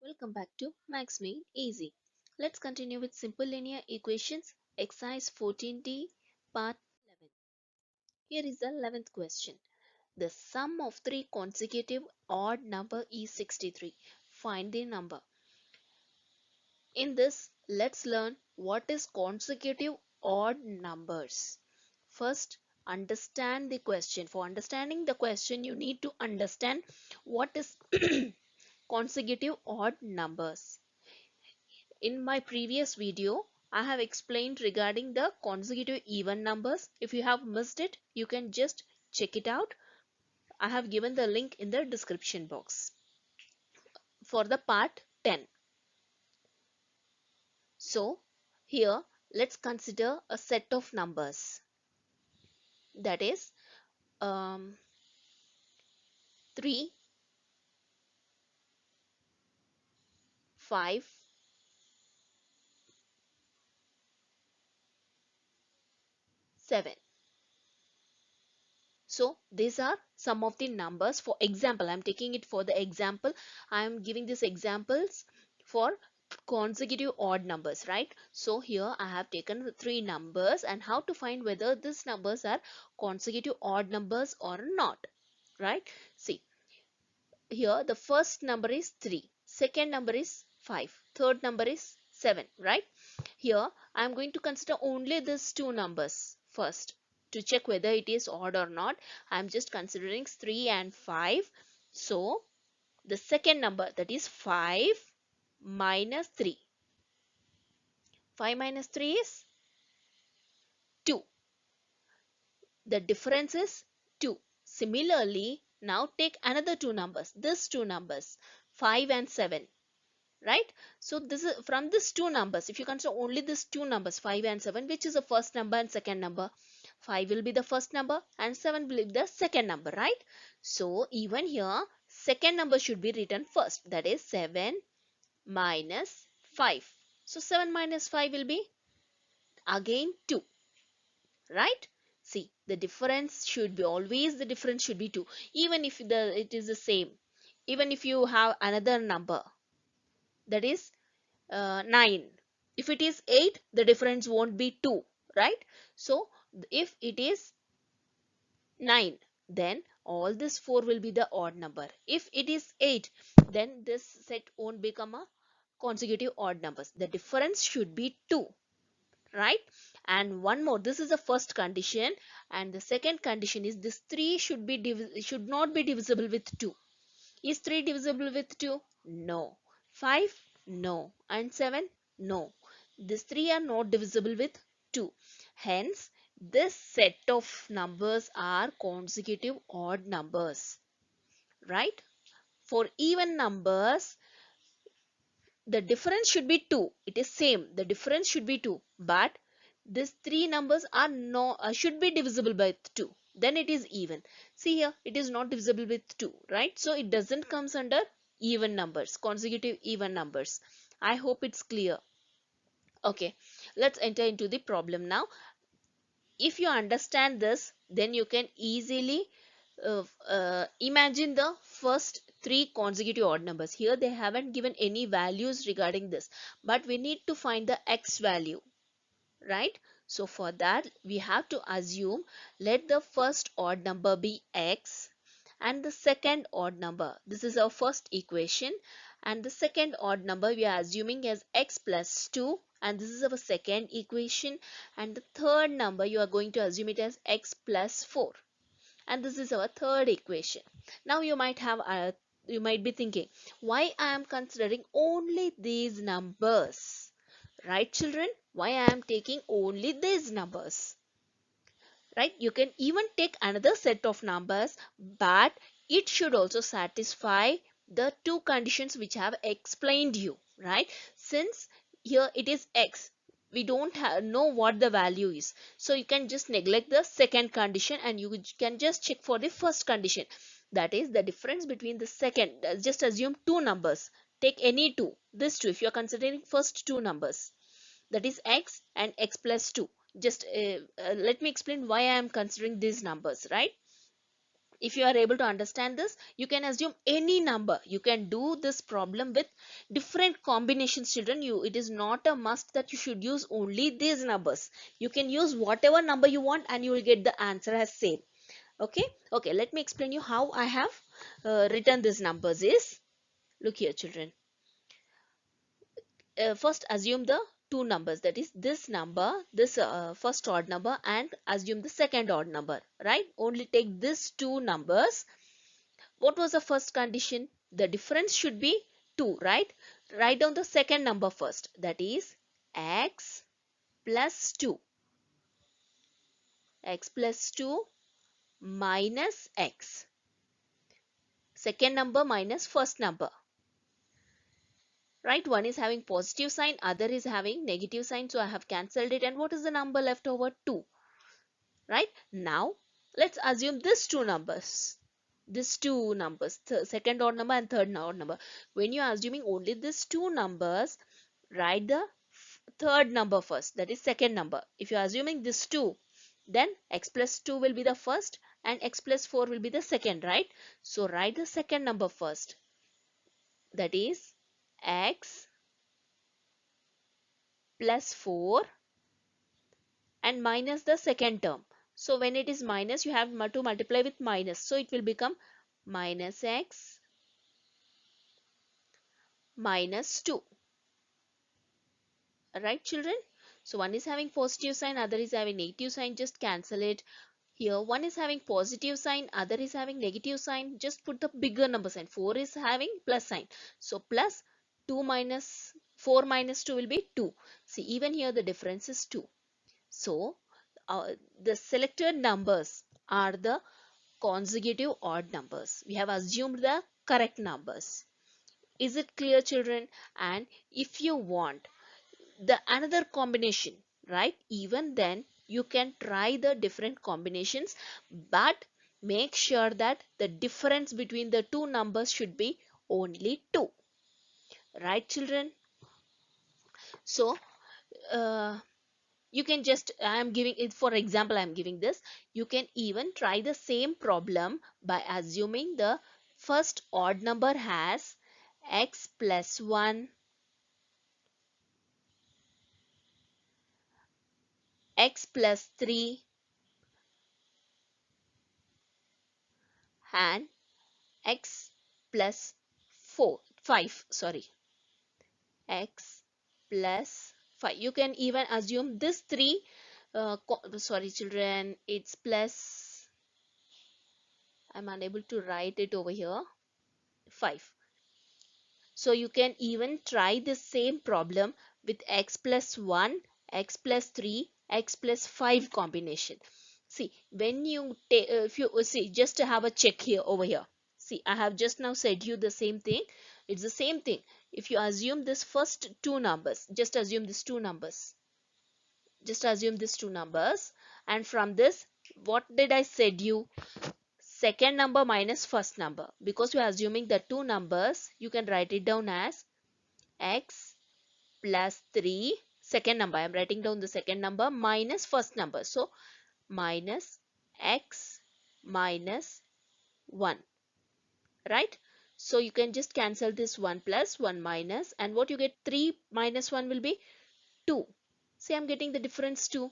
Welcome back to Max Made Easy. Let's continue with simple linear equations, exercise 14D, part 11. Here is the 11th question. The sum of three consecutive odd number is 63. Find the number. In this, let's learn what is consecutive odd numbers. First, understand the question. For understanding the question, you need to understand what is consecutive odd numbers. In my previous video, I have explained regarding the consecutive even numbers. If you have missed it, you can just check it out. I have given the link in the description box for the part 10. So, here let's consider a set of numbers, that is 3, 5, 7. So these are some of the numbers. For example, I'm taking it for the example. I am giving these examples for consecutive odd numbers, right? So here I have taken the three numbers and how to find whether these numbers are consecutive odd numbers or not, right? See, here the first number is 3, second number is 5, third number is 7, right? Here I am going to consider only these two numbers first to check whether it is odd or not. I am just considering 3 and 5. So the second number, that is 5 minus 3. 5 minus 3 is 2. The difference is 2. Similarly, now take another two numbers, these two numbers, 5 and 7. Right? So this is from these two numbers. If you consider only these two numbers, 5 and 7, which is the first number and second number? 5 will be the first number and 7 will be the second number, right? So even here, second number should be written first, that is 7 minus 5. So 7 minus 5 will be again 2, right? See, the difference should be always, the difference should be 2, even if it is the same. Even if you have another number, that is 9. If it is 8, the difference won't be 2, right? So if it is 9, then all this 4 will be the odd number. If it is 8, then this set won't become a consecutive odd numbers. The difference should be 2, right? And one more, this is the first condition, and the second condition is this 3 should not be divisible with 2. Is 3 divisible with 2? No. 5? No. And 7? No. These 3 are not divisible with 2. Hence, this set of numbers are consecutive odd numbers. Right? For even numbers, the difference should be 2. It is same. The difference should be 2. But these three numbers are no should be divisible by 2. Then it is even. See here, it is not divisible with 2, right? So it doesn't comes under even numbers, consecutive even numbers. I hope it's clear. Okay, let's enter into the problem now. If you understand this, then you can easily imagine the first three consecutive odd numbers. Here they haven't given any values regarding this, but we need to find the x value, right? So for that we have to assume, let the first odd number be x and the second odd number, this is our first equation, and the second odd number we are assuming as x plus 2, and this is our second equation, and the third number you are going to assume it as x plus 4, and this is our third equation. Now you might be thinking, why I am considering only these numbers, right children? Why I am taking only these numbers, right? You can even take another set of numbers, but it should also satisfy the two conditions which I have explained you, right? Since here it is x, we don't know what the value is, so you can just neglect the second condition and you can just check for the first condition, that is the difference between the second. Just assume two numbers, take any two, this two, if you are considering first two numbers, that is x and x plus 2. Just let me explain why I am considering these numbers, right? If you are able to understand this, you can assume any number. You can do this problem with different combinations, children. It is not a must that you should use only these numbers. You can use whatever number you want and you will get the answer as same. Okay. Okay, let me explain you how I have written these numbers is, look here, children. First assume the two numbers, that is this number, this first odd number, and assume the second odd number, right? Only take these two numbers. What was the first condition? The difference should be 2, right? Write down the second number first, that is x plus 2. X plus 2 minus x. Second number minus first number. Right? One is having positive sign, other is having negative sign. So I have cancelled it. And what is the number left over? 2. Right? Now, let's assume these two numbers. These two numbers, second odd number and third odd number. When you are assuming only these two numbers, write the third number first, that is second number. If you are assuming these two, then x plus 2 will be the first and x plus 4 will be the second, right? So write the second number first, that is x plus 4 and minus the second term. So when it is minus, you have to multiply with minus. So it will become minus x minus 2. Right, children? So one is having positive sign, other is having negative sign. Just cancel it. Here one is having positive sign, other is having negative sign. Just put the bigger number sign. 4 is having plus sign. So plus 2 minus 4 minus 2 will be 2. See, even here the difference is 2. So the selected numbers are the consecutive odd numbers. We have assumed the correct numbers. Is it clear, children? And if you want the another combination, right, even then you can try the different combinations, but make sure that the difference between the two numbers should be only 2. Right, children? So you can just, I am giving it for example, I am giving this. You can even try the same problem by assuming the first odd number has x plus 1, x plus 3 and x plus 5, sorry, x plus 5. You can even assume this 3, sorry children, it's plus, I'm unable to write it over here, 5. So you can even try the same problem with x plus 1, x plus 3, x plus 5 combination. See, when you take, if you see, just to have a check here over here. See, I have just now said you the same thing. It's the same thing. If you assume this first two numbers, just assume these two numbers. Just assume these two numbers. And from this, what did I said you? Second number minus first number. Because we are assuming the two numbers, you can write it down as x plus 3, second number. I am writing down the second number minus first number. So minus x minus 1, right? So you can just cancel this 1 plus 1 minus, and what you get, 3 minus 1 will be 2. See, I'm getting the difference 2.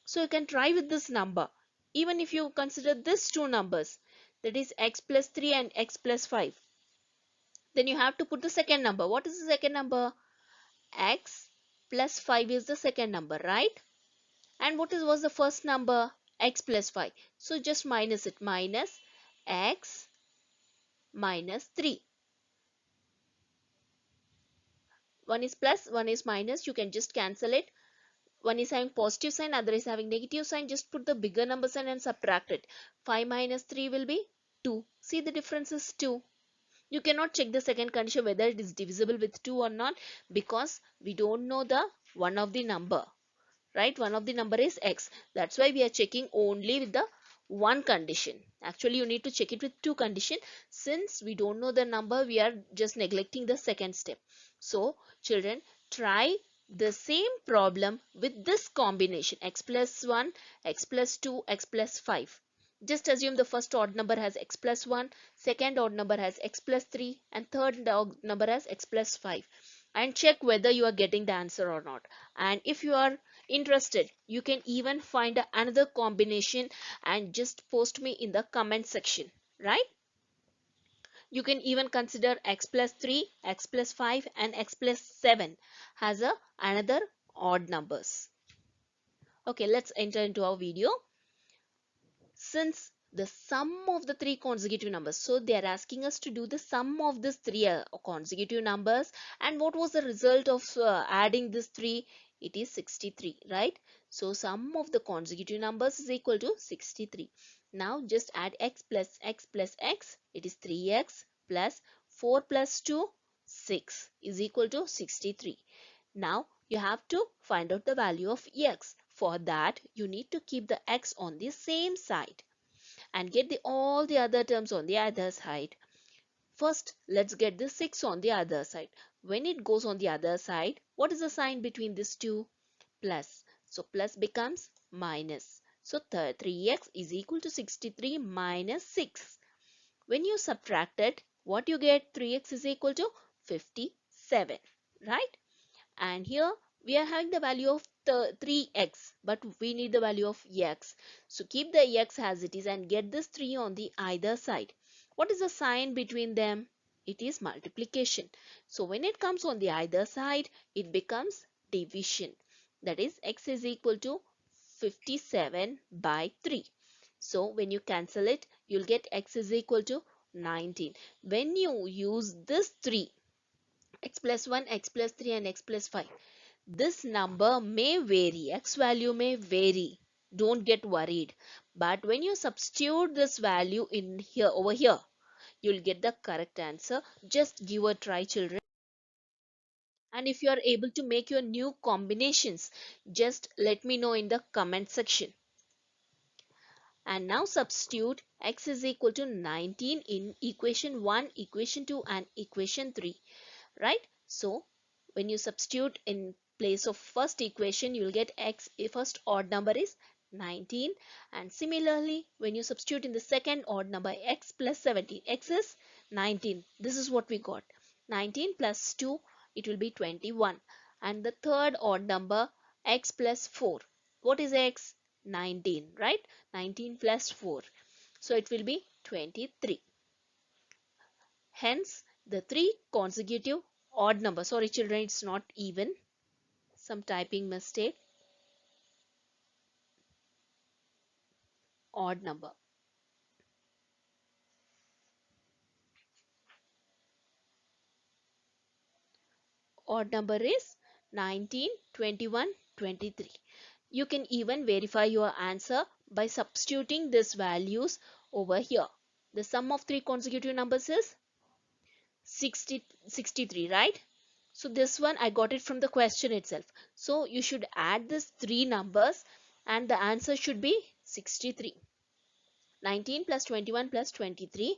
So you can try with this number. Even if you consider these two numbers, that is x plus 3 and x plus 5, then you have to put the second number. What is the second number? X plus 5 is the second number, right? And what was the first number? X plus 5. So just minus it. Minus x minus 3. One is plus, one is minus. You can just cancel it. One is having positive sign, other is having negative sign. Just put the bigger number sign and subtract it. 5 minus 3 will be 2. See, the difference is 2. You cannot check the second condition whether it is divisible with 2 or not, because we don't know the one of the number. Right, one of the number is x. That's why we are checking only with the one condition. Actually you need to check it with two condition. Since we don't know the number, we are just neglecting the second step. So children, try the same problem with this combination, x plus 1, x plus 2, x plus 5. Just assume the first odd number has x plus 1, second odd number has x plus 3, and third odd number has x plus 5. And check whether you are getting the answer or not. And if you are interested, you can even find another combination and just post me in the comment section, right? You can even consider x plus 3, x plus 5, and x plus 7 as another odd numbers. Okay, let's enter into our video. Since the sum of the three consecutive numbers, so they are asking us to do the sum of these three consecutive numbers, and what was the result of adding these three? It is 63, right? So sum of the consecutive numbers is equal to 63. Now just add x plus x plus x, it is 3x plus 4 plus 2, 6 is equal to 63. Now you have to find out the value of x. For that, you need to keep the x on the same side and get all the other terms on the other side. First, let's get the 6 on the other side. When it goes on the other side, what is the sign between these two? Plus. So plus becomes minus. So 3x is equal to 63 minus 6. When you subtract it, what you get? 3x is equal to 57, right? And here we are having the value of the 3x, but we need the value of x. So keep the x as it is and get this 3 on the either side. What is the sign between them? It is multiplication. So when it comes on the either side, it becomes division. That is, x is equal to 57 by 3. So when you cancel it, you'll get x is equal to 19. When you use this 3, x plus 1, x plus 3, and x plus 5, this number may vary, x value may vary. Don't get worried. But when you substitute this value in here, over here, you'll get the correct answer. Just give a try, children. And if you are able to make your new combinations, just let me know in the comment section. And now substitute x is equal to 19 in equation 1, equation 2, and equation 3. Right? So when you substitute in place of first equation, you will get x, first odd number is 19, and similarly when you substitute in the second odd number, x plus 17, x is 19, this is what we got. 19 plus 2, it will be 21. And the third odd number, x plus 4, what is x? 19, right? 19 plus 4, so it will be 23. Hence, the three consecutive odd number. Sorry, children, it's not even. Some typing mistake. Odd number. Odd number is 19, 21, 23. You can even verify your answer by substituting these values over here. The sum of three consecutive numbers is 63, right? So this one I got it from the question itself. So you should add these three numbers and the answer should be 63. 19 plus 21 plus 23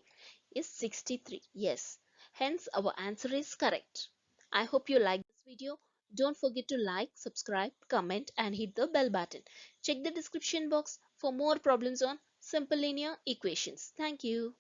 is 63. Yes. Hence our answer is correct. I hope you like this video. Don't forget to like, subscribe, comment and hit the bell button. Check the description box for more problems on simple linear equations. Thank you.